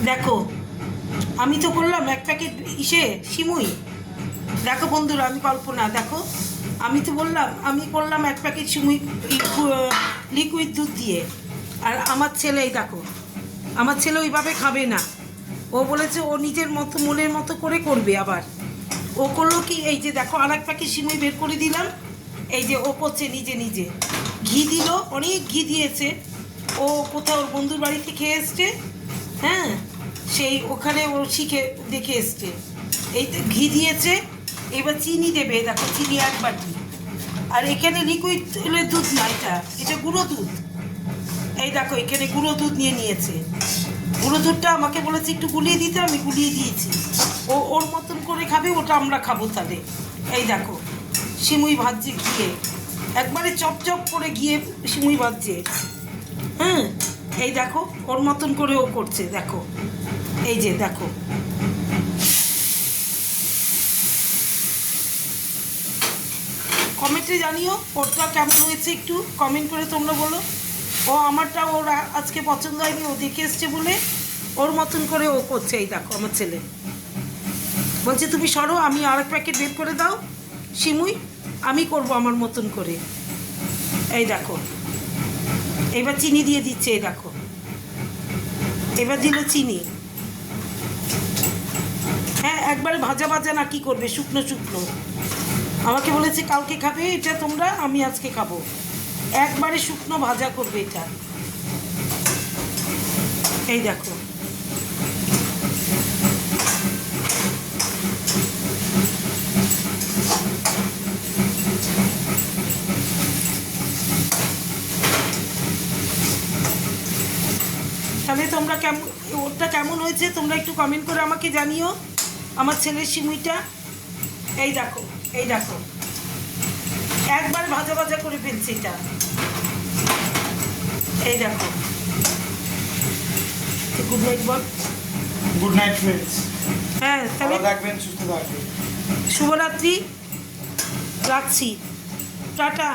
দেখো আমি তো করলাম এক প্যাকেট সিমুই। দেখো বন্ধুরা, আমি কল্পনা, দেখো আমি তো বললাম আমি করলাম এক প্যাকেট সিমুই লিকুইড দুধ দিয়ে। আর আমার ছেলেই দেখো, আমার ছেলে ওইভাবে খাবে না, ও বলেছে ও নিজের মতো মনের মতো করে করবে। আবার ও করলো কি, এই যে দেখো আর এক প্যাকেট সিমুই বের করে দিলাম, এই যে ও করছে নিজে নিজে। ঘি দিল, অনেক ঘি দিয়েছে। ও কোথাও ওর বন্ধুর বাড়িতে খেয়ে এসছে, হ্যাঁ, সেই ওখানে ও শিখে দেখে এসছে। এই তো ঘি দিয়েছে, এবার চিনি দেবে, দেখো চিনি এক বাটি। আর এখানে লিকুইড দুধ না, এটা এটা গুঁড়ো দুধ। এই দেখো এখানে গুঁড়ো দুধ নিয়ে নিয়েছে। গুঁড়ো দুধটা আমাকে বলেছে একটু গুলিয়ে দিতে, আমি গুলিয়ে দিয়েছি। ও ওর মতন করে খাবে, ওটা আমরা খাবো তাহলে। এই দেখো সিমুই ভাজছে ঘিয়ে, একবারে চপচপ করে ঘিয়ে সিমুই ভাজছে। হ্যাঁ, এই দেখো ওর মতন করে ও করছে, দেখো এই যে দেখো। কমেন্টে জানিও ওরটা কেমন হয়েছে, একটু কমেন্ট করে তোমরা বলো। ও আমারটা ওর আজকে পছন্দ হয়নি, ও দেখে এসছে বলে ওর মতন করে ও করছে। এই দেখো আমার ছেলে বলছে তুমি সরো, আমি আর এক প্যাকেট বের করে দাও সিমুই, আমি করব আমার মতন করে। এই দেখো এবার চিনি দিয়ে দিচ্ছে, এই দেখো এবার দিল চিনি। হ্যাঁ, একবারে ভাজা ভাজা না, কি করবে, শুকনো শুকনো। আমাকে বলেছে কালকে খাবে এটা তোমরা, আমি আজকে খাবো। একবারে শুকনো ভাজা করবে এটা। এই দেখো তাহলে তোমরা কেমন, ওটা কেমন হয়েছে তোমরা একটু কমেন্ট করে আমাকে জানিও। আমার ছেলের সিমুইটা এই দেখো, এই দেখো একবার ভাজা ভাজা করে ফেলছে এটা। এই দেখো, গুড নাইট বল। Good night friends. হ্যাঁ তাহলে ভালো থাকবেন, সুস্থ থাকবেন। শুভরাত্রি, রাখছি, টাটা।